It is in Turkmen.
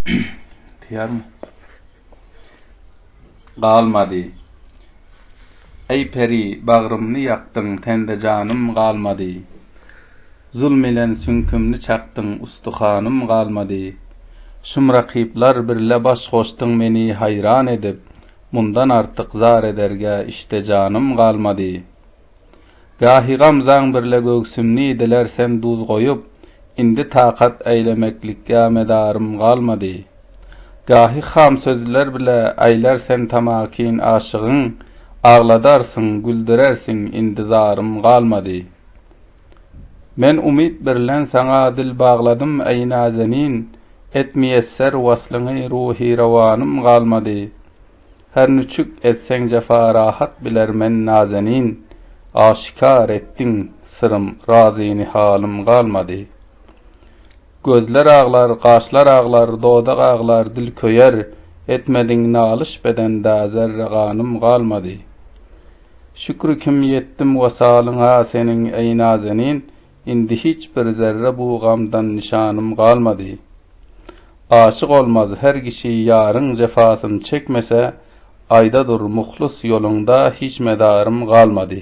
Tiyar mı? Galmady. Ey peri, bagrymny ýakdyň, tende janym galmady. Zulm ilen sünkümni çakdyň, ustuhanym galmady. Şum rakyplar birle baş goşdyň meni hayran edip, mundan artyk zar ederge işte janym galmady. Gahy gamzaň birle göksümni dilersen duz goýup, indi takat eýlemeklikkä medarym galmady. Gahy ham sözler bile aýlarsen tamakin aşygyň, ağladarsyň, güldürersiň, indizarym galmady. Men umid birlen saňa dil bagladym ey nazenin, etmeýesser waslyňy ruhi rawanym galmady. Her nüçük etseň jefa rahat bilermen nazenin, aşikar etdiň sırym razyny halym galmady. Gözler ağlar, qaşlar ağlar, dodak ağlar, dil köyer, etmediň nalyş bedende zerre ganym galmady. Şükür kim yetdim wasalyňa seniň ey nazenin, indi hiç bir zerre bu gamdan nişanım galmady. Aşyk olmaz her kişi ýaryň jefasyny çekmese, aýda dur muhlus ýolunda hiç medarym galmady.